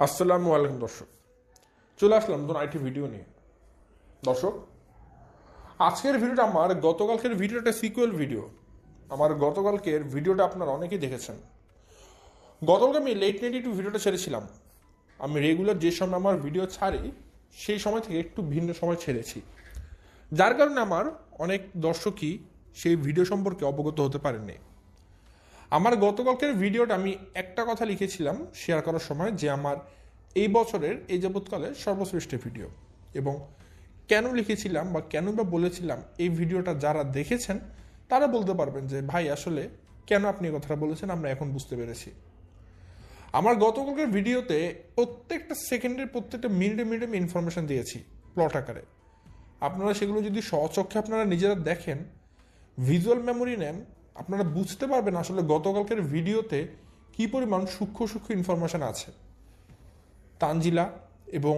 আসসালামু আলাইকুম দর্শক, চলে আসলাম নতুন আইটি ভিডিও নিয়ে। দর্শক, আজকের ভিডিওটা আমার গতকালকের ভিডিওটা সিকুয়েল ভিডিও। আমার গতকালকের ভিডিওটা আপনারা অনেকেই দেখেছেন। গতকালকে আমি লেট নাইট একটু ভিডিওটা ছেড়েছিলাম। আমি রেগুলার যে সময় আমার ভিডিও ছাড়ি সেই সময় থেকে একটু ভিন্ন সময় ছেড়েছি, যার কারণে আমার অনেক দর্শকই সেই ভিডিও সম্পর্কে অবগত হতে পারেননি। আমার গতকালকের ভিডিওটা আমি একটা কথা লিখেছিলাম শেয়ার করার সময়, যে আমার এই বছরের এই যাবৎকালের সর্বশ্রেষ্ঠ ভিডিও। এবং কেন লিখেছিলাম বা কেন বা বলেছিলাম, এই ভিডিওটা যারা দেখেছেন তারা বলতে পারবেন যে ভাই আসলে কেন আপনি এই কথাটা বলেছেন, আমরা এখন বুঝতে পেরেছি। আমার গতকালকের ভিডিওতে প্রত্যেকটা সেকেন্ডের প্রত্যেকটা মিনিটে মিনিটে আমি ইনফরমেশন দিয়েছি প্লট আকারে। আপনারা সেগুলো যদি স্বচক্ষে আপনারা নিজেরা দেখেন, ভিজুয়াল মেমোরি নেন, আপনারা বুঝতে পারবেন আসলে গতকালকের ভিডিওতে কী পরিমাণ সূক্ষ্ম সূক্ষ্ম ইনফরমেশান আছে। তানজিলা এবং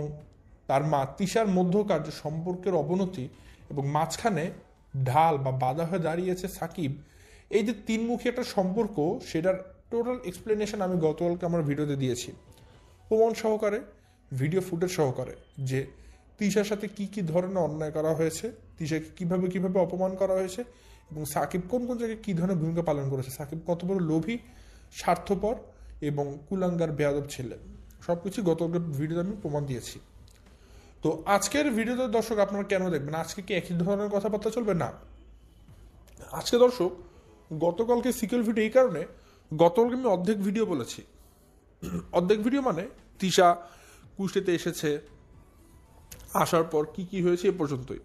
তার মা তিশার মধ্যকার যে সম্পর্কের অবনতি এবং মাঝখানে ঢাল বা বাধা হয়ে দাঁড়িয়েছে সাকিব, এই যে তিনমুখী একটা সম্পর্ক, সেটার টোটাল এক্সপ্লেনেশন আমি গতকালকে আমার ভিডিওতে দিয়েছি, প্রমাণ সহকারে, ভিডিও ফুটেজ সহকারে, যে তিশার সাথে কি কি ধরনের অন্যায় করা হয়েছে, তিশাকে কিভাবে কিভাবে অপমান করা হয়েছে, এবং সাকিব কোন কোন জায়গায় কী ধরনের ভূমিকা পালন করেছে, সাকিব কত বড় লোভী, স্বার্থপর এবং কুলাঙ্গার বেয়াদব ছেলে, সব কিছু গত ভিডিওতে আমি প্রমাণ দিয়েছি। তো আজকের ভিডিওতে দর্শক আপনারা কেন দেখবেন, আজকে কি একই ধরনের কথাবার্তা চলবে? না, আজকে দর্শক গতকালকে সিকুয়েল ভিডিও এই কারণে, গতকালকে আমি অর্ধেক ভিডিও বলেছি। অর্ধেক ভিডিও মানে তিশা কুষ্টিতে এসেছে, আসার পর কি কি হয়েছে এ পর্যন্তই।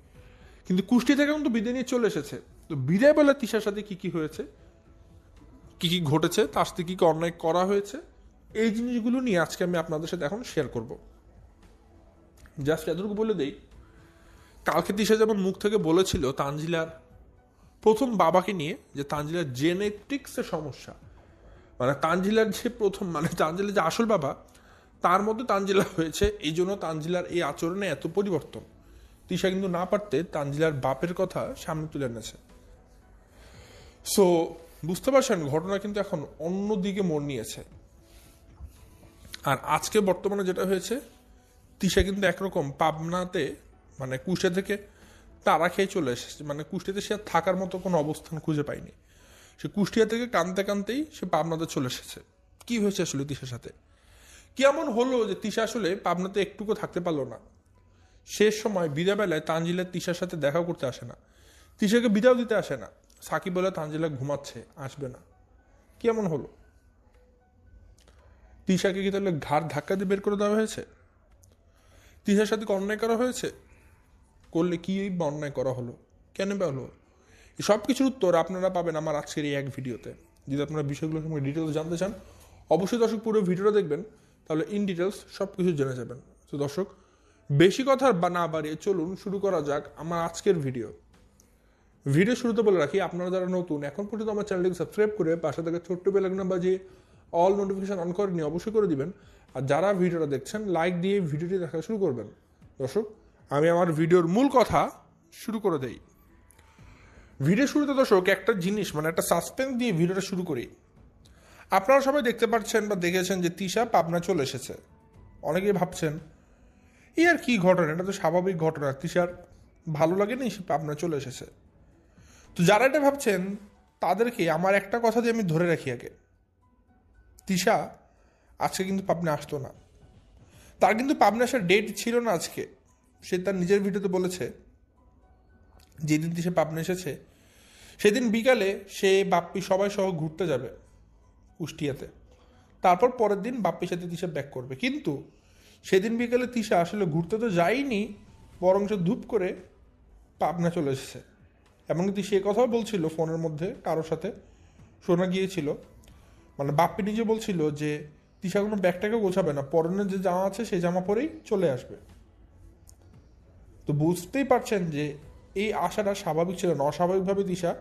কিন্তু কুষ্টি থেকে কিন্তু বিদায় নিয়ে চলে এসেছে। তো বিদায় বেলা তিশার সাথে কি কি হয়েছে, কি কি ঘটেছে, তার সাথে কি কি অন্যায় করা হয়েছে, এই জিনিসগুলো নিয়ে আজকে আমি আপনাদের সাথে এখন শেয়ার করব। জাস্ট এতটুকু বলে দেই, কালকে তিশা যেমন মুখ থেকে বলেছিল তানজিলার প্রথম বাবাকে নিয়ে, যে তানজিলার জেনেটিক্সের সমস্যা, মানে তানজিলার যে প্রথম, মানে তানজিলার যে আসল বাবা তার মধ্যে তানজিলা হয়েছে, এই জন্য তানজিলার এই আচরণে এত পরিবর্তন। তিশা কিন্তু না পারতে তানজিলার বাপের কথা সামনে তুলে এনেছে। সো বুঝতে পারছেন, ঘটনা কিন্তু এখন অন্যদিকে মোড় নিয়েছে। আর আজকে বর্তমানে যেটা হয়েছে, তিশা কিন্তু একরকম পাবনাতে, মানে কুষ্টিয়া থেকে তারা খেয়ে চলে এসেছে। মানে কুষ্টিয়াতে সে থাকার মতো কোনো অবস্থান খুঁজে পায়নি। সে কুষ্টিয়া থেকে কানতে কানতেই সে পাবনাতে চলে এসেছে। কি হয়েছে আসলে তিশার সাথে? কি এমন হলো যে তিশা আসলে পাবনাতে একটুকু থাকতে পারলো না? শেষ সময় বিদায়বেলায় তানজিলা তিশার সাথে দেখা করতে আসে না, তিশাকে বিদায় দিতে আসে না। সাকিব বলে তানজিলা ঘুমাচ্ছে, আসবে না। কি এমন হলো? তিশাকে কি তাহলে ঘাড় ধাক্কা দিয়ে বের করে দেওয়া হয়েছে? তিশার সাথে কি অন্যায় করা হয়েছে? করলে কি অন্যায় করা হলো, কেন বা হলো? এই সব কিছুর উত্তর আপনারা পাবেন আমার আজকের এই এক ভিডিওতে। যদি আপনারা বিষয়গুলো সম্পর্কে ডিটেলস জানতে চান, অবশ্যই দর্শক পুরো ভিডিওটা দেখবেন, তাহলে ইন ডিটেলস সব কিছু জেনে যাবেন। তো দর্শক, বেশি কথা না বাড়িয়ে চলুন শুরু করা যাক আমার আজকের ভিডিও। ভিডিও শুরুতে বলে রাখি, আপনারা যারা নতুন, এখন পর্যন্ত আমার চ্যানেলটিকে সাবস্ক্রাইব করে পাশে থেকে ছোট্ট বেল আইকন বাজিয়ে অল নোটিফিকেশন অন করে নিয়ে অবশ্যই করে দিবেন। আর যারা ভিডিওটা দেখছেন, লাইক দিয়ে ভিডিওটি দেখা শুরু করবেন। দর্শক, আমি আমার ভিডিওর মূল কথা শুরু করে দেই। ভিডিও শুরুতে দর্শক একটা জিনিস, মানে একটা সাসপেন্স দিয়ে ভিডিওটা শুরু করি। আপনারা সবাই দেখতে পাচ্ছেন বা দেখেছেন যে তিশা পাবনা চলে এসেছে। অনেকেই ভাবছেন এই আর কি ঘটনা, এটা তো স্বাভাবিক ঘটনা, তিশার ভালো লাগেনি সে পাবনা চলে এসেছে। তো যারা এটা ভাবছেন তাদেরকে আমার একটা কথা দিয়ে আমি ধরে রাখি আগে, তিশা আজকে কিন্তু পাবনা আসতো না। তার কিন্তু পাবনা আসার ডেট ছিল না আজকে। সে তার নিজের ভিডিওতে বলেছে যেদিন তিশা পাবনা এসেছে সেদিন বিকালে সে বাপ্পি সবাই সহ ঘুরতে যাবে কুষ্টিয়াতে, তারপর পরের দিন বাপ্পির সাথে তিশা ব্যাক করবে। কিন্তু সেদিন বিকালে তিশা আসলে ঘুরতে তো যায়নি, বরং সে ধূপ করে পাবনা চলে এসেছে। এমনকি সে কথাও বলছিল ফোনের মধ্যে কারোর সাথে শোনা গিয়েছিল, মানে বাপ্পি নিজে বলছিল যে তিশা কোনো ব্যাগটাকে গোছাবে না, পরনের যে জামা আছে সেই জামা পরেই চলে আসবে। তো বুঝতেই পারছেন যে এই আশাটা স্বাভাবিক ছিল না, অস্বাভাবিকভাবে তিশা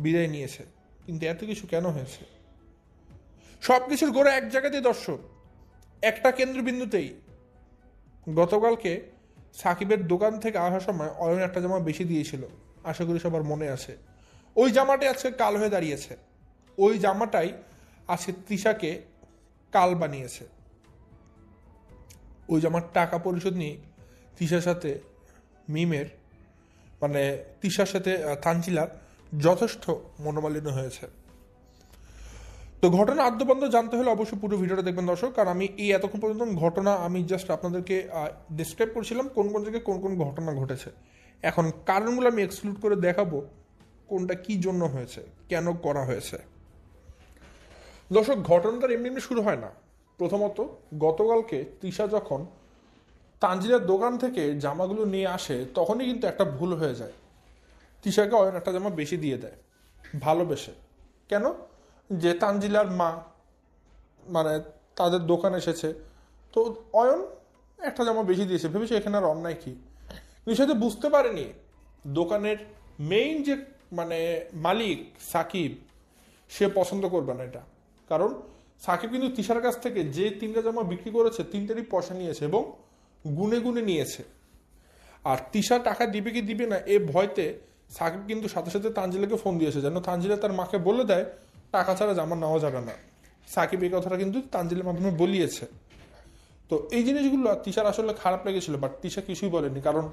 বিদায় নিয়েছে। কিন্তু এত কিছু কেন হয়েছে? সব কিছুর গোড়া এক জায়গাতেই দর্শক, একটা কেন্দ্রবিন্দুতেই। গতকালকে সাকিবের দোকান থেকে আসার সময় অয়ন একটা জামা বেশি দিয়েছিল, আশা করি সবার মনে আছে। ওই জামাটাই আজকে কাল হয়ে দাঁড়িয়েছে, ওই জামাটাই আজকে তিশাকে কাল বানিয়েছে। ওই জামার টাকা পরিশোধ নিয়ে তিশার সাথে মিমের মানে তিশার সাথে তানজিলার যথেষ্ট মনোমালিন্য হয়েছে। তো ঘটনা আদ্যপান্ত জানতে হলে অবশ্যই পুরো ভিডিওটা দেখবেন দর্শক, কারণ আমি এই এতক্ষণ পর্যন্ত ঘটনা আমি জাস্ট আপনাদেরকে ডিসক্রাইব করছিলাম কোন কোন জায়গায় কোন কোন ঘটনা ঘটেছে। এখন কারণগুলো আমি এক্সক্লুড করে দেখাবো কোনটা কি জন্য হয়েছে, কেন করা হয়েছে। দর্শক ঘটনাটা এমনি এমনি শুরু হয় না। প্রথমত গতকালকে তিশা যখন তানজিলার দোকান থেকে জামাগুলো নিয়ে আসে তখনই কিন্তু একটা ভুল হয়ে যায়। তিশাকে অয়ন একটা জামা বেশি দিয়ে দেয় ভালোবেসে। কেন? যে তানজিলার মা মানে তাদের দোকান এসেছে, তো অয়ন একটা জামা বেশি দিয়েছে, ভেবেছে এখানে আর অন্যায় কি। কিন্তু সে তো বুঝতে পারেনি দোকানের মেইন যে মানে মালিক সাকিব, সে পছন্দ করবে না এটা। কারণ সাকিব কিন্তু তিশার কাছ থেকে যে 3টা জামা বিক্রি করেছে 3টারই পয়সা নিয়েছে এবং গুনে গুনে নিয়েছে। আর তিশা টাকা দিবে কি দিবে না এ ভয়তে সাকিব কিন্তু সাথে সাথে তানজিলাকে ফোন দিয়েছে যেন তানজিলা তার মাকে বলে দেয় টাকা ছাড়া জামা নেওয়া যাবে না। সাকিব এই কথাটা কিন্তু তানজিলের মাধ্যমে বলিয়েছে। তো এই জিনিসগুলো তিশার আসলে খারাপ লেগেছিল, বাট তিশা কিছুই বলেনি। কারণ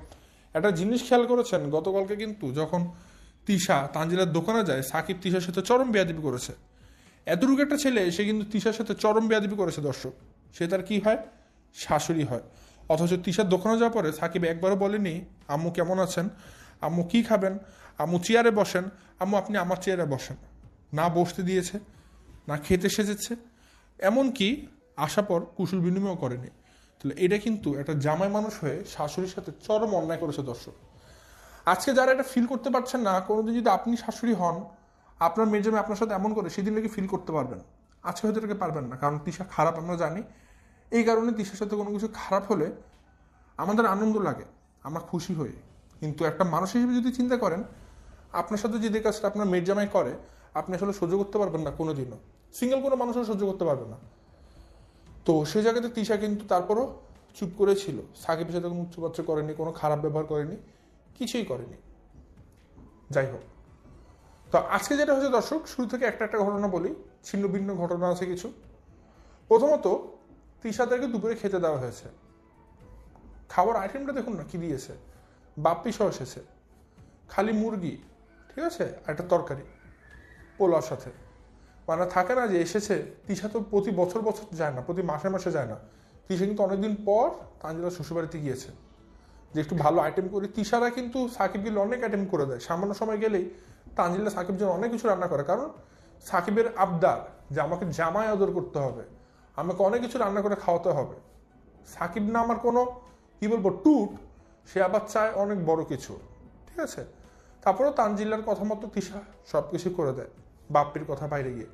একটা জিনিস খেয়াল করেছেন, গতকালকে কিন্তু যখন তিশা তানজিলার দোকানে যায় সাকিব তিশার সাথে চরম বেয়াদবি করেছে। এতটুকু একটা ছেলে সে কিন্তু তিশার সাথে চরম বেয়াদবি করেছে দর্শক। সে তার কি হয়? শাশুড়ি হয়। অথচ তিশার দোকানে যাওয়ার পরে সাকিব একবারও বলেনি আম্মু কেমন আছেন, আম্মু কি খাবেন, আম্মু চেয়ারে বসেন, আম্মু আপনি আমার চেয়ারে বসেন। না বসতে দিয়েছে, না খেতে সেজেছে, এমনকি আসার পর কুশল বিনিময় করেনি। তাহলে এটা কিন্তু একটা জামাই মানুষ হয়ে শাশুড়ির সাথে চরম অন্যায় করেছে দর্শক। আজকে যারা এটা ফিল করতে পারছেন না, কোনোদিন যদি আপনি শাশুড়ি হন, আপনার মেয়ে জামাই আপনার সাথে এমন করে, সেদিন নাকি ফিল করতে পারবেন। আজকে হয়তো এটাকে পারবেন না, কারণ তিশা খারাপ আমরা জানি। এই কারণে তিশার সাথে কোনো কিছু খারাপ হলে আমাদের আনন্দ লাগে, আমরা খুশি হই। কিন্তু একটা মানুষ হিসেবে যদি চিন্তা করেন, আপনার সাথে যে কাজটা আপনার মেয়ের জামাই করে আপনি আসলে সহ্য করতে পারবেন না কোনোদিনও। সিঙ্গেল কোনো মানুষও সহ্য করতে পারবে না। তো সেই জায়গাতে তিশা কিন্তু তারপরও চুপ করেছিল, সাকিবের সাথে কোনো উচ্চবাচ্য করেনি, কোনো খারাপ ব্যবহার করেনি, কিছুই করেনি। যাই হোক, তো আজকে যেটা হচ্ছে দর্শক, শুরু থেকে একটা একটা ঘটনা বলি, ছিন্ন ভিন্ন ঘটনা আছে কিছু। প্রথমত তিশাদেরকে দুপুরে খেতে দেওয়া হয়েছে। খাবার আইটেমটা দেখুন না কি দিয়েছে, বাপ্পি সহ এসেছে, খালি মুরগি, ঠিক আছে, আর একটা তরকারি পোলার সাথে। মানে থাকে না যে এসেছে, তিশা তো প্রতি বছর বছর যায় না, প্রতি মাসে মাসে যায় না। তিশা কিন্তু অনেকদিন পর তানজিলার শ্বশুরবাড়িতে গিয়েছে যে একটু ভালো আইটেম করি। তিশারা কিন্তু সাকিব গেলে অনেক আইটেম করে দেয়, সামান্য সময় গেলেই তানজিলা সাকিব জন্য অনেক কিছু রান্না করে। কারণ সাকিবের আবদার যে আমাকে জামাই আদর করতে হবে, আমাকে অনেক কিছু রান্না করে খাওয়াতে হবে। সাকিব না আমার কোনো কি বলবো টুট, সে আবার চায় অনেক বড় কিছু, ঠিক আছে। তারপরেও তানজিলার কথা মতো তিশা সব কিছু করে দেয়, বাপ্পির কথা বাইরে গিয়ে।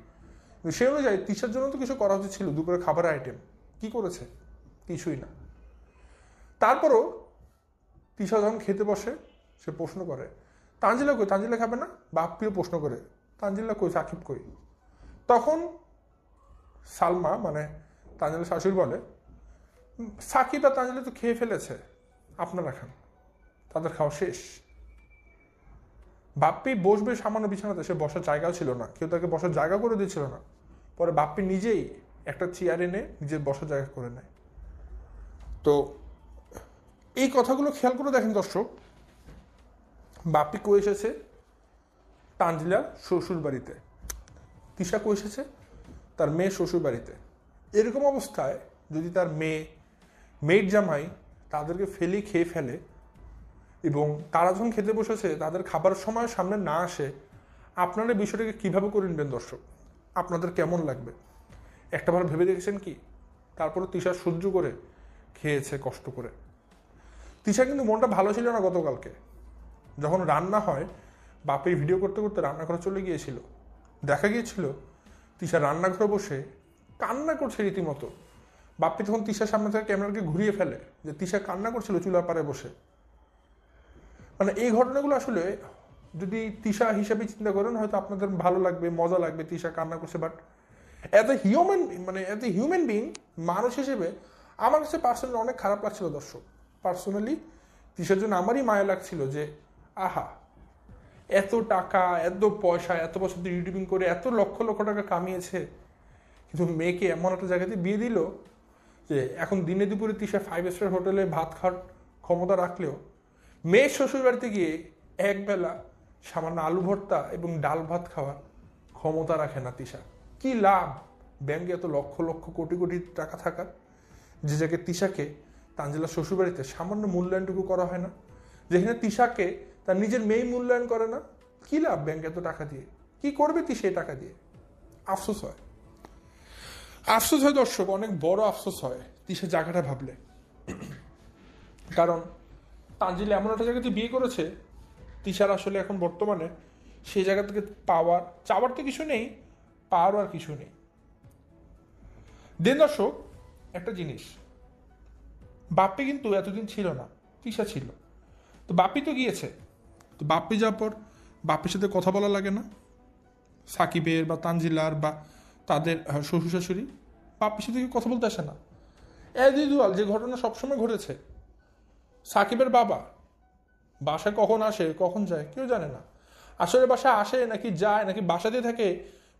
সে অনুযায়ী তিশার জন্য তো কিছু করা উচিত ছিল, দুপুরে খাবার আইটেম কি করেছে? কিছুই না। তারপরও তিশা যখন খেতে বসে সে প্রশ্ন করে তানজিলা কই, তানজিলা খাবে না? বাপ্পিও প্রশ্ন করে তানজিলা কই, সাকিব কই? তখন সালমা মানে তানজিলা শাশুড়ি বলে সাকিব আর তানজিলা তো খেয়ে ফেলেছে, আপনারা খান, তাদের খাওয়া শেষ। বাপ্পি বসবে সামান্য বিছানাতে, সে বসার জায়গাও ছিল না, কেউ তাকে বসার জায়গা করে দিচ্ছিল না। পরে বাপ্পি নিজেই একটা চেয়ার এনে নিজের বসার জায়গা করে নেয়। তো এই কথাগুলো খেয়াল করে দেখেন দর্শক, বাপ্পি কই এসেছে? তানজিলার শ্বশুর বাড়িতে। তিশা কই এসেছে? তার মেয়ে শ্বশুর বাড়িতে। এরকম অবস্থায় যদি তার মেয়ের জামাই তাদেরকে ফেলে খেয়ে ফেলে এবং তারা যখন খেতে বসেছে তাদের খাবার সময় সামনে না আসে, আপনারা বিষয়টাকে কীভাবে করে নেবেন দর্শক? আপনাদের কেমন লাগবে? একটাবার ভেবে দেখেছেন কি? তারপরে তিশা সহ্য করে খেয়েছে কষ্ট করে। তিশা কিন্তু মনটা ভালো ছিল না গতকালকে, যখন রান্না হয় বাপের ভিডিও করতে করতে রান্নাঘরে চলে গিয়েছিল, দেখা গিয়েছিল তিশা রান্নাঘরে বসে কান্না করছে রীতিমতো। বাপ্পি তখন তিশার সামনে থেকে ক্যামেরাকে ঘুরিয়ে ফেলে যে তিশা কান্না করছিল চুলার পাড়ে বসে। মানে এই ঘটনাগুলো আসলে যদি তিশা হিসাবে চিন্তা করেন হয়তো আপনাদের ভালো লাগবে, মজা লাগবে, তিশা কান্না করছে। বাট এত হিউম্যান বিং, মানুষ হিসেবে আমার কাছে পার্সোনালি অনেক খারাপ লাগছিল দর্শক। পার্সোনালি তিশার জন্য আমারই মায়া লাগছিল যে আহা, এত টাকা, এত পয়সা, এত বছর ইউটিউবিং করে এত লক্ষ লক্ষ টাকা কামিয়েছে, কিন্তু মেয়েকে এমন একটা জায়গাতে বিয়ে দিল যে এখন দিনে দুপুরে তিশা 5 স্টার হোটেলে ভাত খাওয়ার ক্ষমতা রাখলেও মেয়ের শ্বশুর বাড়িতে গিয়ে একবেলা সামান্য আলু ভর্তা এবং ডাল ভাত খাওয়ার ক্ষমতা রাখে না তিশা। কি লাভ ব্যাংকে এত লক্ষ লক্ষ কোটি কোটি টাকা থাকার, যে জায়গায় তিশাকে তানজিলার শ্বশুরবাড়িতে সামান্য মূল্যায়নটুকু করা হয় না, যেখানে তিশাকে তার নিজের মেয়ে মূল্যায়ন করে না। কি লাভ ব্যাংকে এত টাকা দিয়ে? কি করবে তিশা এই টাকা দিয়ে? আফসোস হয়, আফসোস হয় দর্শক, অনেক বড় আফসোস হয় তিশা জায়গাটা ভাবলে। কারণ তানজিলা এমন একটা জায়গাতে বিয়ে করেছে, তিশার আসলে এখন বর্তমানে সেই জায়গা থেকে চাওয়ার তো কিছু নেই, পাওয়ারও আর কিছু নেই। দেন দর্শক একটা জিনিস, বাপ্পি কিন্তু এতদিন ছিল না, তিশা ছিল। তো বাপ্পি তো গিয়েছে, তো বাপ্পি যাওয়ার পর বাপ্পির সাথে কথা বলা লাগে না সাকিবের বা তানজিলার বা তাদের শ্বশুর শাশুড়ি? বাপ্পির সাথে কেউ কথা বলতে আসে না। অ্যাজ ইউজুয়াল যে ঘটনা সবসময় ঘটেছে, সাকিবের বাবা বাসায় কখন আসে কখন যায় কেউ জানে না। আসলে বাসায় আসে নাকি যায় নাকি বাসাতে থাকে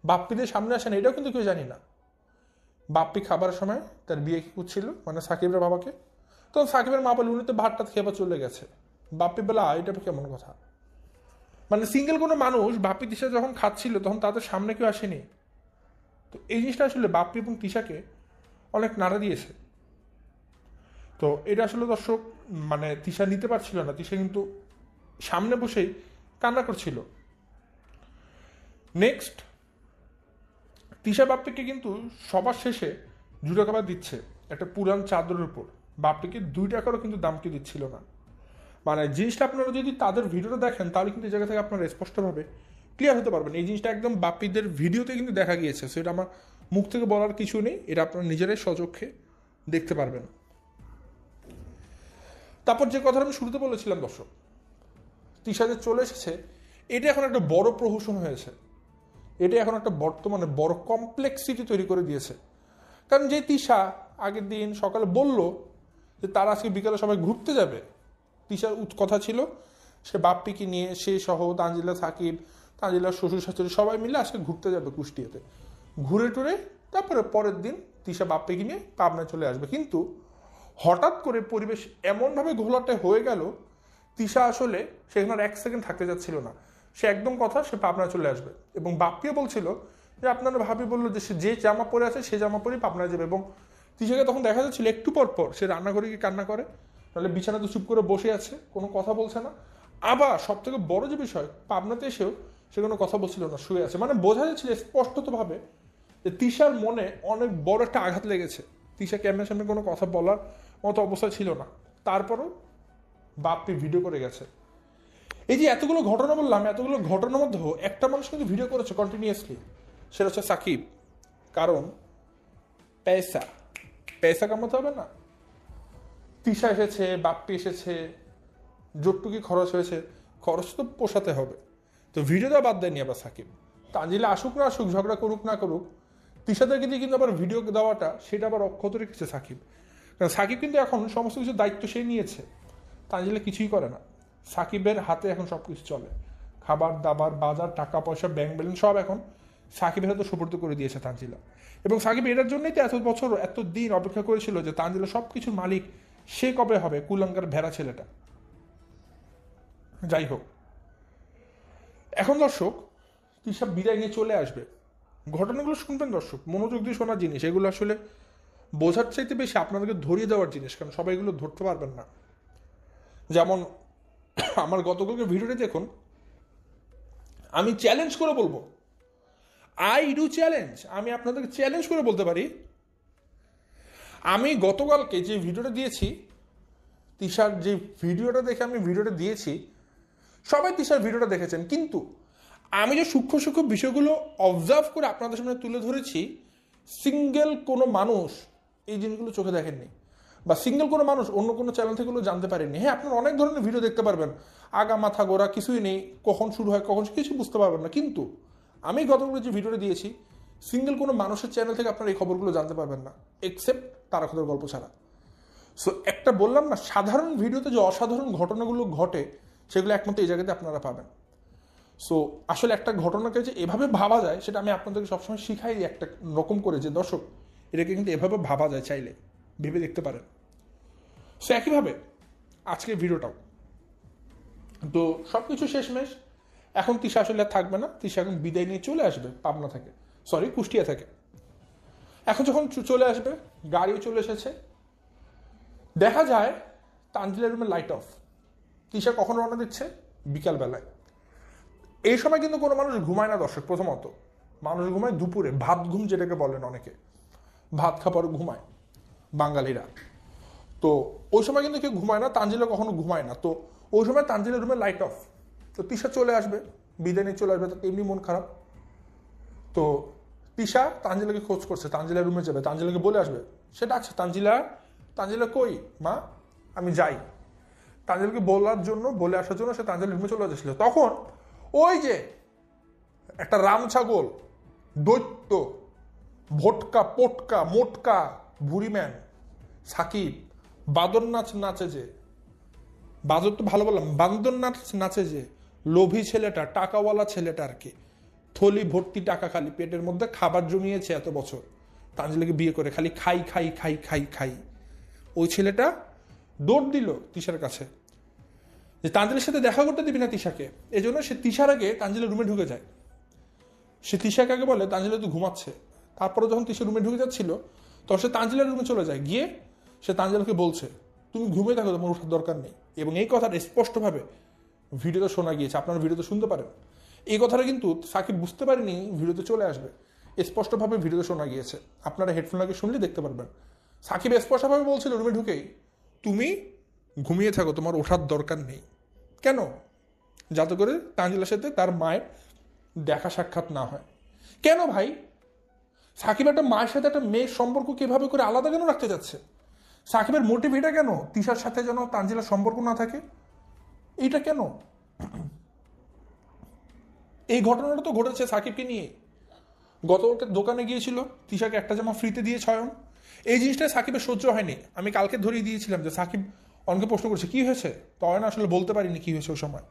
বাপ্পিদের সামনে আসে না, এটাও কিন্তু কেউ জানি না। বাপ্পি খাবারের সময় তার বিয়ে কি করছিল, মানে সাকিবের বাবাকে, তখন সাকিবের মা বলে উনি তো ভাতটা খেয়ে চলে গেছে। বাপ্পি বলে এটা কেমন কথা? মানে সিঙ্গেল কোনো মানুষ বাপ্পি তিশা যখন খাচ্ছিল তখন তাদের সামনে কেউ আসেনি। তো এই জিনিসটা আসলে বাপ্পি এবং তিশাকে অনেক নাড়া দিয়েছে। তো এটা আসলে দর্শক মানে তিশা নিতে পারছিল না, তিশা কিন্তু সামনে বসেই কান্না করছিল। নেক্সট তিশা বাপ্পিকে কিন্তু সবার শেষে জুড়ে খাবার দিচ্ছে একটা পুরান চাদরের উপর, বাপ্পিকে 2 টাকারও কিন্তু দাম কি দিচ্ছিল না। মানে জিনিসটা আপনারা যদি তাদের ভিডিওটা দেখেন তাহলে কিন্তু এই জায়গা থেকে আপনারা স্পষ্টভাবে ক্লিয়ার হতে পারবেন। এই জিনিসটা একদম বাপ্পিদের ভিডিওতে কিন্তু দেখা গিয়েছে, সো এটা আমার মুখ থেকে বলার কিছু নেই, এটা আপনারা নিজেরাই স্বচক্ষে দেখতে পারবেন। তারপর যে কথাটা আমি শুরুতে বলেছিলাম দর্শক, তিশা যে চলে এসেছে এটা এখন একটা বড় প্রহসন হয়েছে, এটা এখন একটা বর্তমানে বড় কমপ্লেক্সিটি তৈরি করে দিয়েছে। কারণ যে তিশা আগের দিন সকালে বলল যে তারা আজকে বিকালে সবাই ঘুরতে যাবে, তিশার কথা ছিল সে বাপ্পিকে নিয়ে সে সহ তানজিলা সাকিব তানজিলার শ্বশুর শাশুড়ি সবাই মিলে আজকে ঘুরতে যাবে কুষ্টিয়াতে, ঘুরে টুরে তারপরে পরের দিন তিশা বাপ্পিকে নিয়ে পাবনায় চলে আসবে। কিন্তু হঠাৎ করে পরিবেশ এমনভাবে ঘোলাটে হয়ে গেল, তিশা আসলে সেখানে আর 1 সেকেন্ড থাকতে যাচ্ছিল না, সে একদম কথা সে পাবনায় চলে আসবে। এবং বাপ্পিও বলছিল যে আপনারা ভাবি বললো যে সে যে জামা পরে আছে সে জামা পরেই পাবনায় যাবে। এবং তিশাকে তখন দেখা যাচ্ছিল একটু পর পর সে রান্নাঘরে গিয়ে কান্না করে, তাহলে বিছানাতে চুপ করে বসে আছে, কোনো কথা বলছে না। আবার সব থেকে বড় যে বিষয়, পাবনাতে এসেও সে কোনো কথা বলছিল না, শুয়ে আছে। মানে বোঝা যাচ্ছিল স্পষ্টতভাবে যে তিশার মনে অনেক বড় একটা আঘাত লেগেছে। তিশা ক্যামেরার সামনে কোনো কথা বলার মতো অবস্থা ছিল না, তারপরও বাপ্পি ভিডিও করে গেছে। এই যে এতগুলো ঘটনা বললাম, এতগুলো ঘটনার মধ্যে একটা মানুষ কিন্তু ভিডিও করেছে কন্টিনিউয়াসলি, সেটা হচ্ছে সাকিব। কারণ পয়সা কামাতে হবে না? তিশা এসেছে, বাপ্পি এসেছে, যতটুকু খরচ হয়েছে খরচ তো পোষাতে হবে। তো ভিডিও দেওয়া বাদ দেয়নি আবার সাকিব। তানজিলা আসুক না আসুক, ঝগড়া করুক না করুক, তিশাদেরকে দিয়ে কিন্তু আবার ভিডিও দেওয়াটা সেটা আবার অক্ষত রেখেছে সাকিব। কারণ সাকিব কিন্তু এখন সমস্ত কিছু দায়িত্ব সে নিয়েছে, তানজিলা কিছুই করে না। সাকিবের হাতে এখন সব কিছু চলে, খাবার দাবার বাজার টাকা পয়সা ব্যাংক ব্যালেন্স সব এখন সাকিবের হাতে সুপর্দ করে দিয়েছে তানজিলা। এবং সাকিব এটার জন্যই তো এত বছর এত দিন অপেক্ষা করেছিল যে তানজিলা সব কিছুর মালিক সে কবে হবে, কুলাঙ্গার ভেড়া ছেলেটা। যাই হোক, এখন দর্শক তিশা বিদায় নিয়ে চলে আসবে, ঘটনাগুলো শুনবেন দর্শক, মনোযোগ দিয়ে শোনার জিনিস এগুলো, আসলে বোঝার চাইতে বেশি আপনাদেরকে ধরিয়ে দেওয়ার জিনিস, কারণ সবাই এগুলো ধরতে পারবেন না। যেমন আমার গতকালকে ভিডিওটা দেখুন, আমি চ্যালেঞ্জ করে বলবো, আই ডু চ্যালেঞ্জ, আমি আপনাদেরকে চ্যালেঞ্জ করে বলতে পারি, আমি গতকালকে যে ভিডিওটা দিয়েছি, তিশার যে ভিডিওটা দেখে আমি ভিডিওটা দিয়েছি, সবাই তিশার ভিডিওটা দেখেছেন, কিন্তু আমি যে সূক্ষ্ম সূক্ষ্ম বিষয়গুলো অবজার্ভ করে আপনাদের সামনে তুলে ধরেছি, সিঙ্গেল কোনো মানুষ এই জিনিসগুলো চোখে দেখেননি, বা সিঙ্গেল কোনো মানুষ অন্য কোনো চ্যানেল থেকেগুলো জানতে পারেননি। হ্যাঁ, আপনারা অনেক ধরনের ভিডিও দেখতে পারবেন, আগা মাথা গোড়া কিছুই নেই, কখন শুরু হয় কখন কিছু বুঝতে পারবেন না, কিন্তু আমি গতকাল যে ভিডিওটা দিয়েছি, সিঙ্গেল কোনো মানুষের চ্যানেল থেকে আপনারা এই খবরগুলো জানতে পারবেন না, এক্সেপ্ট তারকাদের গল্প ছাড়া। সো একটা বললাম না, সাধারণ ভিডিওতে যে অসাধারণ ঘটনাগুলো ঘটে সেগুলো একমাত্র এই জায়গাতে আপনারা পাবেন। সো আসলে একটা ঘটনাকে যে এভাবে ভাবা যায় সেটা আমি আপনাদেরকে সবসময় শিখাই একটা রকম করে, যে দর্শক এটাকে কিন্তু এভাবে ভাবা যায় চাইলে। ভেবে দেখতে পারেন। সো একইভাবে আজকের ভিডিওটাও তো সব কিছু শেষমেশ। এখন তিশা আসলে আর থাকবে না, তিশা এখন বিদায় নিয়ে চলে আসবে পাবনা থেকে, সরি কুষ্টিয়া থেকে। এখন যখন চলে আসবে, গাড়িও চলে এসেছে, দেখা যায় তানজিলের রুমের লাইট অফ। তিশা কখন রওনা দিচ্ছে? বিকালবেলায়। এই সময় কিন্তু কোনো মানুষ ঘুমায় না দর্শক। প্রথমত মানুষ ঘুমায় দুপুরে, ভাত ঘুম যেটাকে বলেন অনেকে, ভাত খাবার ঘুমায় বাঙালিরা। তো ওই সময় কিন্তু কেউ ঘুমায় না, তানজিলা কখনো ঘুমায় না। তো ওই সময় তানজিলের রুমে লাইট অফ। তো তিশা চলে আসবে, বিদায় নিয়ে চলে আসবে, তার এমনি মন খারাপ। তো তিশা তানজিলাকে খোঁজ করছে, তানজিলার রুমে যাবে, তানজিলাকে বলে আসবে। সে ডাকছে তানজিলা কই মা, আমি যাই। তানজিলাকে বলে আসার জন্য সে তানজিলার রুমে চলে যাচ্ছিল। তখন ওই যে একটা রাম ছাগল, দৈত্য, ভোটকা পোটকা মোটকা ভুড়িম্যান সাকিব বাদর নাচ নাচে যে, বাদর তো ভালো বললাম, বান্দর নাচ নাচে যে লোভী ছেলেটা, টাকাওয়ালা ছেলেটা আর কি, থলি ভর্তি টাকা, খালি পেটের মধ্যে খাবার জমিয়েছে এত বছর, তানজিলাকে বিয়ে করে খালি খাই খাই খাই খাই খাই। ওই ছেলেটা দৌড় দিল তিশার কাছে যে তানজিলের সাথে দেখা করতে দিবি না তিশাকে। এই জন্য সে তিশার আগে তানজিলের রুমে ঢুকে যায়। সে তিশাকে আগে বলে তানজিলা তো ঘুমাচ্ছে। তারপরে যখন তিশা রুমে ঢুকে যাচ্ছিল, তখন সে তানজিলার রুমে চলে যায়। গিয়ে সে তানজিলাকে বলছে তুমি ঘুমিয়ে থাকো, তোমার ওঠার দরকার নেই। এবং এই কথাটা স্পষ্টভাবে ভিডিওতে শোনা গিয়েছে, আপনারা ভিডিওতে শুনতে পারেন। এই কথাটা কিন্তু সাকিব বুঝতে পারেনি ভিডিওতে চলে আসবে, স্পষ্টভাবে ভিডিওতে শোনা গিয়েছে। আপনারা হেডফোন লাগিয়ে শুনলে দেখতে পারবেন। সাকিব স্পষ্টভাবে বলছিল রুমে ঢুকেই, তুমি ঘুমিয়ে থাকো, তোমার ওঠার দরকার নেই। কেন? যাতে করে তানজিলার সাথে তার মায়ের দেখা সাক্ষাৎ না হয়। কেন ভাই? সাকিব একটা মায়ের সাথে একটা মেয়ের সম্পর্ক কিভাবে করে আলাদা কেন রাখতে যাচ্ছে? সাকিবের মোটিভ এটা কেন? তিশার সাথে যেন তানজিলার সম্পর্ক না থাকে, এইটা কেন? এই ঘটনাটা তো ঘটেছে সাকিবকে নিয়ে। গতকালকে দোকানে গিয়েছিল, তিশাকে একটা জামা ফ্রিতে দিয়ে ছয়ন। এই জিনিসটা সাকিবের সহ্য হয়নি। আমি কালকে ধরিয়ে দিয়েছিলাম যে সাকিব অনেকে প্রশ্ন করছে কি হয়েছে, তো অয়ন আসলে বলতে পারিনি কি হয়েছে ওই সময়।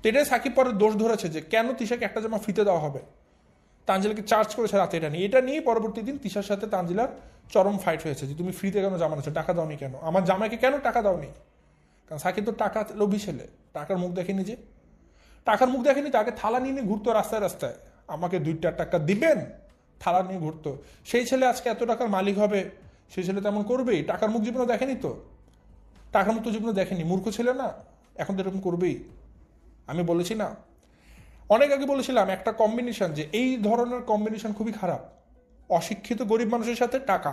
তো এটাই সাকিব পরে দোষ ধরেছে যে কেন তিশাকে একটা জামা ফ্রিতে দেওয়া হবে। তানজিলাকে চার্জ করেছে রাতে এটা নিয়ে পরবর্তী দিন তিশার সাথে তানজিলার চরম ফাইট হয়েছে যে তুমি ফ্রিতে কেন জামা নিচ্ছ, টাকা দাওনি কেন, আমার জামাইকে কেন টাকা দাওনি। কারণ সাকিব তো টাকা লোভী ছেলে, টাকার মুখ দেখেনি, যে টাকার মুখ দেখেনি, তাকে থালা নিয়ে নিয়ে ঘুরতো রাস্তায় রাস্তায়, আমাকে 2 টাকা দিবেন, থালা নিয়ে ঘুরতো। সেই ছেলে আজকে এত টাকার মালিক হবে, সেই ছেলে তেমন করবেই। টাকার মুখ জীবনে দেখেনি, তো টাকার মুখ তো জীবনে দেখেনি, মূর্খ ছেলে না, এখন তো এরকম করবেই। আমি বলেছি না, অনেক আগে বলেছিলাম একটা কম্বিনেশন, যে এই ধরনের কম্বিনেশন খুবই খারাপ, অশিক্ষিত গরিব মানুষের সাথে টাকা,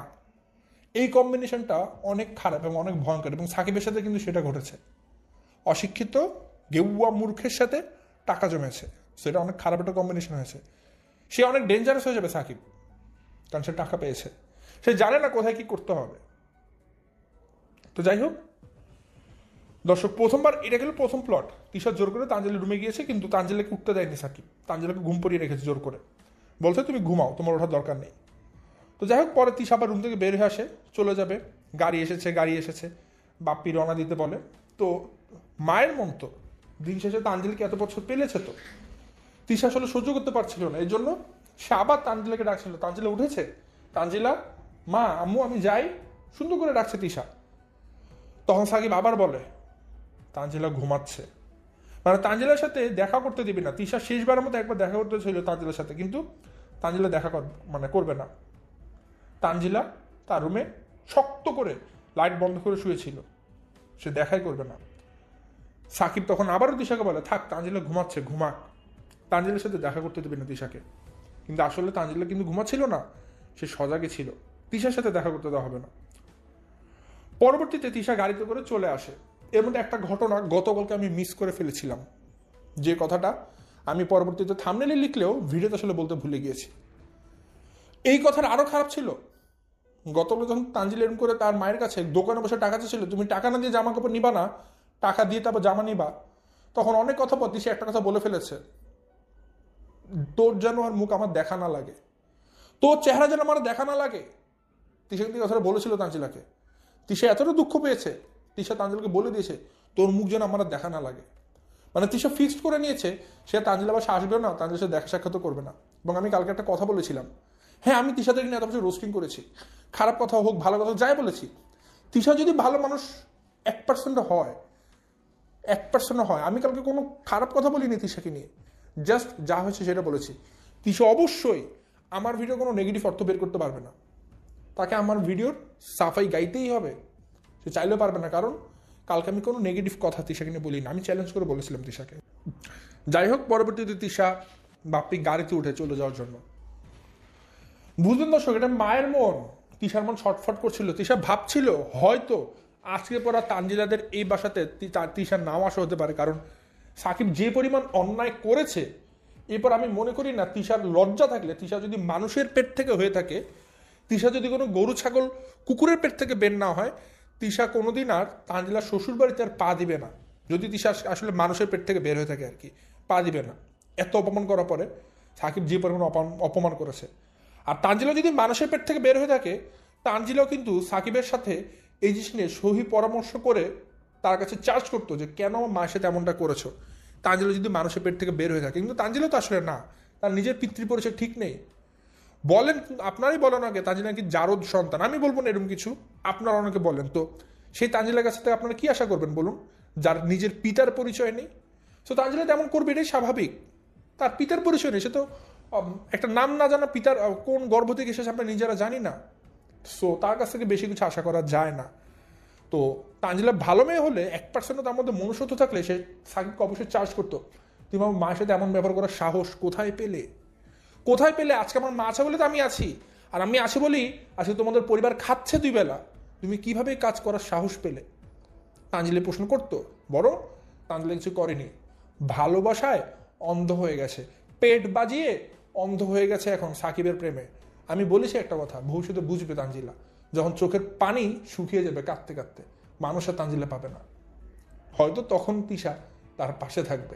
এই কম্বিনেশনটা অনেক খারাপ এবং অনেক ভয়ঙ্কর। এবং সাকিবের সাথে কিন্তু সেটা ঘটেছে, অশিক্ষিত গেউয়া মূর্খের সাথে টাকা জমেছে, সেটা অনেক খারাপ একটা কম্বিনেশন হয়েছে। সে অনেক ডেঞ্জারাস হয়ে যাবে সাকিব, কারণ সে টাকা পেয়েছে, সে জানে না কোথায় কি করতে হবে। তো যাই হোক দর্শক, প্রথমবার এটা গেল প্রথম প্লট। তিশা জোর করে তানজিলা রুমে গিয়েছে, কিন্তু তানজিলাকে উঠতে দেয়নি সাকিব, তানজিলাকে ঘুম পড়িয়ে রেখেছে জোর করে, বলছে তুমি ঘুমাও, তোমার ওঠার দরকার নেই। তো যাই হোক পরে তিশা আবার রুম থেকে বের হয়ে আসে, চলে যাবে। গাড়ি এসেছে, বাপ্পি রওনা দিতে বলে। তো মায়ের মন তো দিন শেষে তানজিলাকে এত বছর পেলেছে, তো তিশা আসলে সহ্য করতে পারছিল না, এই জন্য সে আবার তানজিলাকে ডাকছিল। তানজিলা উঠেছে, তানজিলা মা আম্মু আমি যাই, সুন্দর করে ডাকছে তিশা। তখন সাকিব আবার বলে তানজিলা ঘুমাচ্ছে, মানে তানজিলার সাথে দেখা করতে দিবি না। তিশা শেষবারের মতো একবার দেখা করতে ছিল তানজিলার সাথে, কিন্তু তানজিলা দেখা করবে না। তানজিলা তার রুমে শক্ত করে লাইট বন্ধ করে শুয়েছিল, সে দেখাই করবে না। সাকিব তখন আবারও তিশাকে বলে থাক, তানজিলা ঘুমাচ্ছে, ঘুমাক, তানজিলার সাথে দেখা করতে দেবে না তিশাকে। কিন্তু আসলে তানজিলা কিন্তু ঘুমাচ্ছিল না, সে সজাগে ছিল, তিশার সাথে দেখা করতে দেওয়া হবে না। পরবর্তীতে তিশা গাড়িতে করে চলে আসে। এর মধ্যে একটা ঘটনা গতকালকে আমি মিস করে ফেলেছিলাম, যে কথাটা আমি পরবর্তীতে থাম্বনেলে লিখলেও ভিডিওতে আসলে বলতে ভুলে গিয়েছি। এই কথাটা আরো খারাপ ছিল, গতকাল যখন তানজিলা এরকম করে তার মায়ের কাছে দোকানে বসে টাকা চাইছিল, তুমি টাকা না দিয়ে জামা কাপড় নিবা না, টাকা দিয়ে তারপর জামা নিবা, তখন অনেক কথা পর সে একটা কথা বলে ফেলেছে, তোর যেন আর মুখ আমার দেখা না লাগে, তোর চেহারা যেন আমার দেখা না লাগে। তিশা কিন্তু কথাটা বলেছিল তানজিলাকে। তিশা এতটা দুঃখ পেয়েছে, তিশা তানজিলাকে বলে দিয়েছে তোর মুখ যেন আমার দেখা না লাগে। মানে তিশা ফিক্সড করে নিয়েছে সে তানজিলা বাসা আসবেও না, তানজিলার সাথে দেখা সাক্ষাৎ করবে না। এবং আমি কালকে একটা কথা বলেছিলাম, হ্যাঁ, আমি তিশাদের নিয়ে এত বছর রোস্টিং করেছি, খারাপ কথা হোক ভালো কথা যাই বলেছি। তিশা যদি ভালো মানুষ 1% হয়, আমি কালকে কোনো খারাপ কথা বলিনি তিশাকে নিয়ে, জাস্ট যা হয়েছে সেটা বলেছি। তিশা অবশ্যই আমার ভিডিও কোনো নেগেটিভ অর্থ বের করতে পারবে না, তাকে আমার ভিডিওর সাফাই গাইতেই হবে, সে চাইলেও পারবে না, কারণ কালকে আমি কোনো নেগেটিভ কথা তিশাকে নিয়ে বলি না, আমি চ্যালেঞ্জ করে বলেছিলাম তিশাকে। যাই হোক, পরবর্তীতে তিশা বাপ্পি গাড়িতে উঠে চলে যাওয়ার জন্য। বুঝলেন দর্শক, এটা মায়ের মন, তিশার মন ছটফট করছিল। তিশা ভাবছিল হয়তো আজকে পড়া তানজিলাদের এই বাসাতে তিশার নাও আসা হতে পারে, কারণ সাকিব যে পরিমাণ অন্যায় করেছে, এরপর আমি মনে করি না তিশার লজ্জা থাকলে, তিশা যদি মানুষের পেট থেকে হয়ে থাকে, তিশা যদি কোনো গরু ছাগল কুকুরের পেট থেকে বের না হয়, তিশা কোনোদিন আর তানজিলার শ্বশুর বাড়িতে আর পা দিবে না। যদি তিশা আসলে মানুষের পেট থেকে বের হয়ে থাকে আর কি, পা দিবে না। এত অপমান করার পরে সাকিব যে পরিমাণ অপমান করেছে, আর তানজিলা যদি মানুষের পেট থেকে বের হয়ে থাকে, তানজিলাও কিন্তু সাকিবের সাথে এই জিনিস নিয়ে সহি পরামর্শ করে তার কাছে চার্জ করতো যে কেন মায়ের সাথে এমনটা করেছো। তানজিলা যদি মানুষের পেট থেকে বের হয়ে থাকে, কিন্তু তানজিলা তো আসলে না, তার নিজের পিতৃ পরিচয় ঠিক নেই। বলেন, আপনারাই বলেন আগে তানজিলা কি জারদ সন্তান, আমি বলবো না এরকম কিছু, আপনারা অনেকে বলেন। তো সেই তানজিলার কাছ থেকে আপনারা কি আশা করবেন বলুন, যার নিজের পিতার পরিচয় নেই? সো তানজিলা তেমন করবে, এটাই স্বাভাবিক। তার পিতার পরিচয় নেই, সে তো একটা নাম না জানা পিতার কোন গর্ভ থেকে এসেছে আমরা নিজেরা জানি না। সো তার কাছ থেকে বেশি কিছু আশা করা যায় না। তো তানজিলা ভালো মেয়ে হলে 1% তার মধ্যে মনুষ্যত্ব থাকলে সে সাকিবকে অবশ্যই চার্জ করতো, তুমি আমার মায়ের সাথে এমন ব্যবহার করার সাহস কোথায় পেলে? আজকে আমার মা আছে বলে তো আমি আছি, আর আমি আছি বলেই আজকে তোমাদের পরিবার খাচ্ছে 2 বেলা, তুমি কিভাবে কাজ করার সাহস পেলে? তানজিলা প্রশ্ন করতো, বরং তানজিলা কিছু করেনি, ভালোবাসায় অন্ধ হয়ে গেছে, পেট বাজিয়ে অন্ধ হয়ে গেছে এখন সাকিবের প্রেমে। আমি বলেছি একটা কথা, ভবিষ্যতে বুঝবে তানজিলা, যখন চোখের পানি শুকিয়ে যাবে কাঁদতে কাঁদতে, মানুষ আর তানজিলা পাবে না, হয়তো তখন তিশা তার পাশে থাকবে,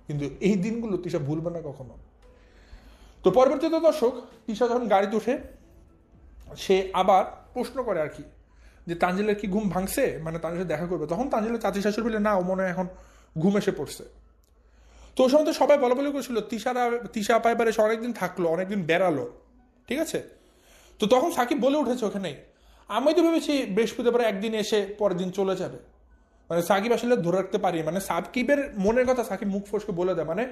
কিন্তু এই দিনগুলো তিশা ভুলবে না কখনো। তো পরবর্তীতে দর্শক, তিশা যখন গাড়িতে উঠে, সে আবার প্রশ্ন করে আর কি, যে তানজিলার কি ঘুম ভাঙছে, মানে তানজিলা দেখা করবে। তখন তানজিলা চাচি শাশুড়ি বলে, না, ও মনে হয় এখন ঘুম এসে পড়ছে। তো ওই সময় তো সবাই বলা বলি করেছিল তিশা আপা এবারে এসে অনেকদিন থাকলো, অনেকদিন বেড়ালো, ঠিক আছে। তো তখন সাকিব বলে উঠেছে ওখানে, আমি তো ভেবেছি বৃহস্পতিবার একদিন এসে পরের দিন চলে যাবে। মানে সাকিব আসলে ধরে রাখতে পারি, মানে সাকিবের মনের কথা সাকিব মুখ ফসকে বলে দেয়। মানে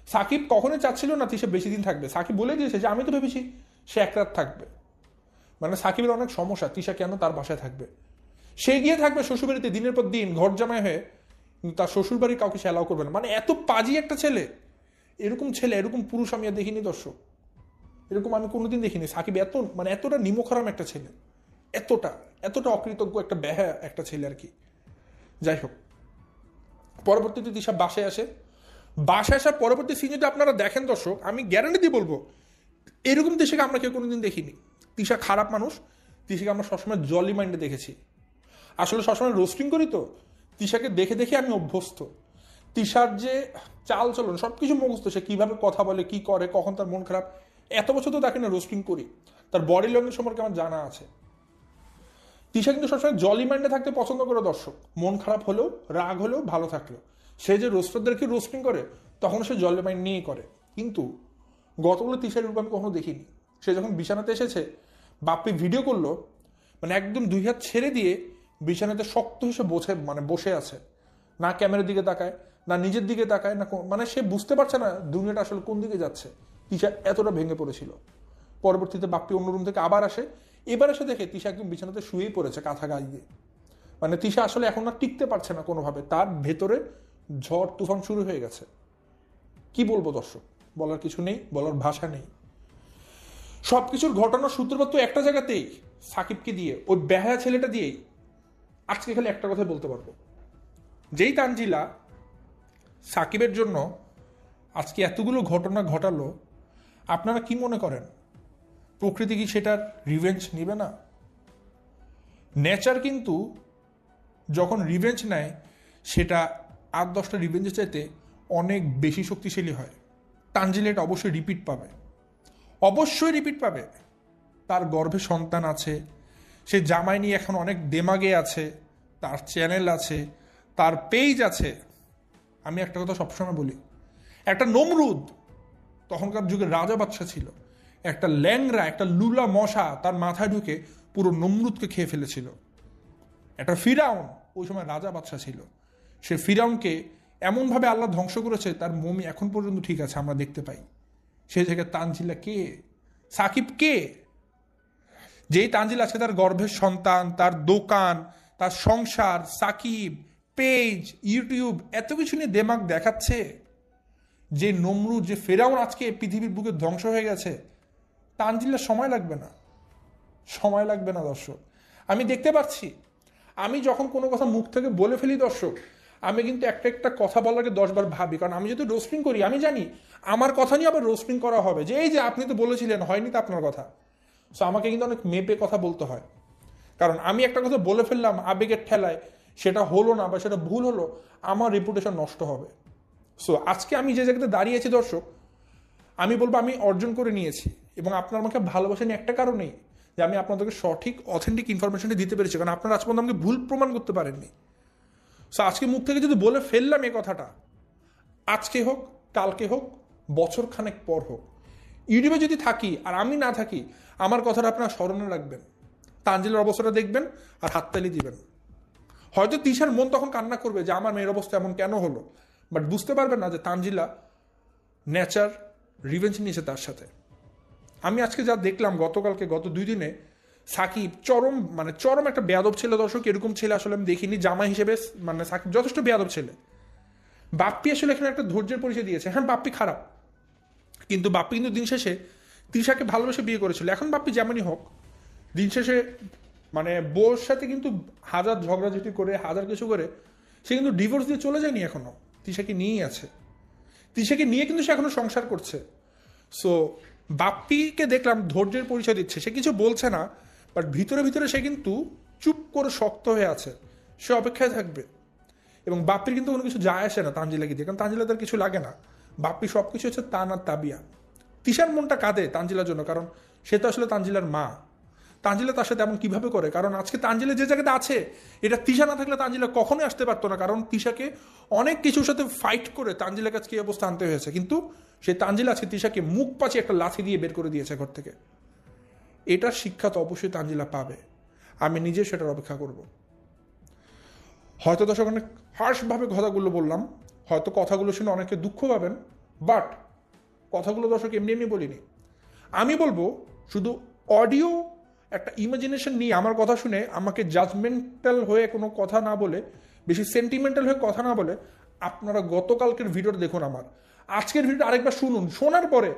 সাকিব কখনোই চাচ্ছিল না তিশা বেশি দিন থাকবে, সাকিব বলে দিয়েছে যে আমি তো ভেবেছি সে 1 রাত থাকবে। মানে সাকিবের অনেক সমস্যা, তিশা কেন তার বাসায় থাকবে, সে গিয়ে থাকবে শ্বশুরবাড়িতে দিনের পর দিন ঘর জামাই হয়ে, কিন্তু তার শ্বশুরবাড়ি কাউকে সে অ্যালাউ করবে না। মানে এত পাজি একটা ছেলে, এরকম পুরুষ আমি আর দেখিনি দর্শক, এরকম আমি কোনোদিন দেখিনি। সাকিব এতটা নিমখরাম একটা ছেলে, এতটা অকৃতজ্ঞ একটা ব্যাহা একটা ছেলে আর কি। যাই হোক, পরবর্তীতে তিশা বাসায় আসার পরবর্তী সিন যদি আপনারা দেখেন দর্শক, আমি গ্যারান্টি দিয়ে বলবো এরকম তিশাকে আমরা কেউ কোনোদিন দেখিনি। তিশা খারাপ মানুষ, তিশাকে আমরা সবসময় জলি মাইন্ডে দেখেছি, আসলে সবসময় রোস্টিং করি। তো তিশাকে দেখে দেখে আমি অভ্যস্ত, তিশার যে চাল চলন সবকিছু মুখস্থ, সে কিভাবে কথা বলে, কি করে, কখন তার মন খারাপ, এত বছর তো তাকে না রোস্টিং করি, তার বডি ল্যাঙ্গুয়েজ সম্পর্কে আমার জানা আছে। তিশা কিন্তু সবসময় জলি মাইন্ডে থাকতে পছন্দ করে দর্শক, মন খারাপ হলেও রাগ হলেও ভালো থাকলেও সে যে রোস্টারদেরকে রোস্টিং করে তখন সে জলি মাইন্ড নিয়েই করে। কিন্তু গতগুলো তিশার রূপ আমি কখনো দেখিনি। সে যখন বিছানাতে এসেছে, বাপ্পি ভিডিও করলো, মানে একদম 2 হাত ছেড়ে দিয়ে বিছানাতে শক্ত হিসেবে বসে আছে, না ক্যামেরার দিকে তাকায়, না নিজের দিকে তাকায়, না মানে সে বুঝতে পারছে না দুনিয়াটা আসলে কোন দিকে যাচ্ছে। তিশা এতটা ভেঙে পড়েছিল। পরবর্তীতে বাপ্পি অন্য রুম থেকে আবার আসে, এবার এসে দেখে তিশা একদম বিছানাতে শুয়েই পড়েছে কাঁথা গায়ে দিয়ে। মানে তিশা আসলে এখন আর টিকতে পারছে না কোনোভাবে, তার ভেতরে ঝড় তুফান শুরু হয়ে গেছে। কি বলবো দর্শক, বলার কিছু নেই, বলার ভাষা নেই। সবকিছুর ঘটনার সূত্রপাত তো একটা জায়গাতেই, সাকিবকে দিয়ে, ওই বেহায়া ছেলেটা দিয়েই। আজকে খালি একটা কথা বলতে পারবো, যেই তানজিলা সাকিবের জন্য আজকে এতগুলো ঘটনা ঘটালো, আপনারা কি মনে করেন প্রকৃতি কি সেটার রিভেঞ্জ নেবে না? নেচার কিন্তু যখন রিভেঞ্জ নেয় সেটা 8-10টা রিভেঞ্জের চাইতে অনেক বেশি শক্তিশালী হয়। তানজিলা এটা অবশ্যই রিপিট পাবে। তার গর্ভে সন্তান আছে, সে জামাই নিয়ে এখন অনেক দেমাগে আছে, তার চ্যানেল আছে, তার পেজ আছে। আমি একটা কথা সবসময় বলি, একটা নমরুদ তখনকার যুগে রাজা বাদশা ছিল, একটা ল্যাংরা, একটা লুলা মশা তার মাথায় ঢুকে পুরো নমরুদকে খেয়ে ফেলেছিল। একটা ফিরাউন, ওই সময় রাজা বাদশা ছিল, সে ফিরাউনকে এমনভাবে আল্লাহ ধ্বংস করেছে, তার মমি এখন পর্যন্ত ঠিক আছে, আমরা দেখতে পাই। সে জায়গায় তানজিলা কে, সাকিব কে? যেই তানজিল আজকে তার গর্ভের সন্তান, তার দোকান, তার সংসার, সাকিব, পেজ, ইউটিউব, এত কিছু নিয়ে দেমাগ দেখাচ্ছে, যে নমরুদ, যে ফেরাউন আজকে পৃথিবীর বুকে ধ্বংস হয়ে গেছে, তানজিলের সময় লাগবে না, সময় লাগবে না দর্শক। আমি দেখতে পাচ্ছি, আমি যখন কোনো কথা মুখ থেকে বলে ফেলি দর্শক, আমি কিন্তু একটা একটা কথা বলার আগে 10 বার ভাবি, কারণ আমি যেহেতু রোস্টিং করি, আমি জানি আমার কথা নিয়ে আবার রোস্টিং করা হবে, যে এই যে আপনি তো বলেছিলেন, হয়নি তো আপনার কথা। সো আমাকে কিন্তু অনেক মেপে কথা বলতে হয়, কারণ আমি একটা কথা বলে ফেললাম আবেগের ঠেলায়, সেটা হলো না বা সেটা ভুল হলো, আমার রেপুটেশন নষ্ট হবে। সো আজকে আমি যে জায়গাতে দাঁড়িয়েছি দর্শক, আমি বলবো আমি অর্জন করে নিয়েছি, এবং আপনার আমাকে ভালোবাসেন একটা কারণেই, যে আমি আপনাদেরকে সঠিক অথেন্টিক ইনফরমেশনটা দিতে পেরেছি, কারণ আপনারা আজ পর্যন্ত আমাকে ভুল প্রমাণ করতে পারেননি। সো আজকে মুখ থেকে যদি বলে ফেললাম এই কথাটা, আজকে হোক, কালকে হোক, বছর খানেক পর হোক, ইউটিউবে যদি থাকি আর আমি না থাকি, আমার কথাটা আপনারা স্মরণে রাখবেন, তানজিলের অবস্থাটা দেখবেন আর হাততালি দিবেন। হয়তো তিশার মন তখন কান্না করবে যে আমার মেয়ের অবস্থা এমন কেন হলো, বাট বুঝতে পারবেন না যে তানজিলা নেচার রিভেঞ্জ নিয়েছে তার সাথে। আমি আজকে যা দেখলাম গতকালকে, গত 2 দিনে, সাকিব চরম একটা বেয়াদব ছেলে দর্শক। এরকম ছেলে আসলে আমি দেখিনি জামাই হিসেবে, সাকিব যথেষ্ট বেয়াদব ছেলে। বাপ্পি আসলে এখানে একটা ধৈর্যের পরিচয় দিয়েছে। হ্যাঁ, বাপ্পি খারাপ, কিন্তু বাপ্পি কিন্তু দিন শেষে তৃষাকে ভালোবেসে বিয়ে করেছিল। এখন বাপ্পি যেমনই হোক, দিন শেষে বউর সাথে কিন্তু হাজার ঝগড়াঝাটি করে, হাজার কিছু করে, সে কিন্তু ডিভোর্স দিয়ে চলে যায়নি, এখনো তৃষাকে নিয়েই আছে। তৃষাকে নিয়ে কিন্তু সে এখনো সংসার করছে। সো বাপ্পিকে দেখলাম ধৈর্যের পরিচয় দিচ্ছে, সে কিছু বলছে না, বাট ভিতরে ভিতরে সে কিন্তু চুপ করে শক্ত হয়ে আছে, সে অপেক্ষায় থাকবে। এবং বাপ্পির কিন্তু কোনো কিছু যায় আসে না তানজিলাকে দিয়ে, কারণ তানজিলা তার কিছু লাগে না। বাপ্পি সব কিছু হচ্ছে তান আর তাবিয়া। তিশার মনটা কাঁদে তানজিলার জন্য, কারণ সে তো আসলে তানজিলার মা। তানজিলা তার সাথে এমন কিভাবে করে, কারণ আজকে তানজিলা যে জায়গাতে আছে, এটা তিশা না থাকলে তানজিলা কখনোই আসতে পারতো না, কারণ তিশাকে অনেক কিছুর সাথে ফাইট করে তানজিলাকে আজকে এই অবস্থা আনতে হয়েছে। কিন্তু সেই তানজিলা আজকে তিশাকে মুখ পাচি একটা লাথি দিয়ে বের করে দিয়েছে ঘর থেকে। এটার শিক্ষা তো অবশ্যই তানজিলা পাবে, আমি নিজে সেটার অপেক্ষা করব। হয়তো দর্শক অনেক হার্শভাবে কথাগুলো বললাম, হয়তো কথাগুলো শুনে অনেকে দুঃখ পাবেন, বাট কথাগুলো দর্শক এমনি এমনি বলিনি। আমি বলবো শুধু অডিও একটা ইমাজিনেশন নিয়ে আমার কথা শুনে আমাকে জাজমেন্টাল হয়ে কোনো কথা না বলে, বেশি সেন্টিমেন্টাল হয়ে কথা না বলে, আপনারা গতকালকের ভিডিওটা দেখুন, আমার আজকের ভিডিওটা আরেকবার শুনুন। শোনার পরে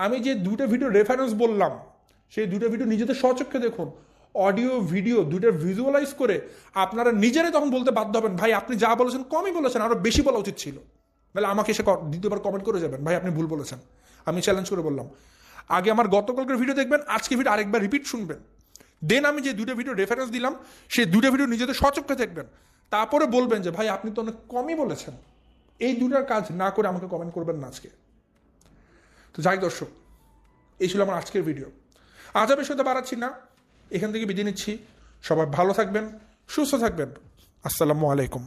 আমি যে 2টা ভিডিও রেফারেন্স বললাম, সেই 2টা ভিডিও নিজেদের স্বচক্ষে দেখুন, অডিও ভিডিও 2টা ভিজুয়ালাইজ করে আপনারা নিজেরাই তখন বলতে বাধ্য হবেন, ভাই আপনি যা বলেছেন কমই বলেছেন, আরও বেশি বলা উচিত ছিল। তাহলে আমাকে এসে দ্বিতীয়বার কমেন্ট করে যাবেন, ভাই আপনি ভুল বলেছেন। আমি চ্যালেঞ্জ করে বললাম, আগে আমার গতকালকের ভিডিও দেখবেন, আজকে ভিডিও আরেকবার রিপিট শুনবেন, দেন আমি যে 2টা ভিডিও রেফারেন্স দিলাম সেই 2টা ভিডিও নিজেদের স্বচক্ষে দেখবেন, তারপরে বলবেন যে ভাই আপনি তো অনেক কমই বলেছেন। এই 2টার কাজ না করে আমাকে কমেন্ট করবেন না আজকে। তো যাই দর্শক, এই ছিল আমার আজকের ভিডিও। আজ আমি সাথে বাড়াচ্ছি না, এখান থেকে বিদায় নিচ্ছি। সবাই ভালো থাকবেন, সুস্থ থাকবেন। আসসালামু আলাইকুম।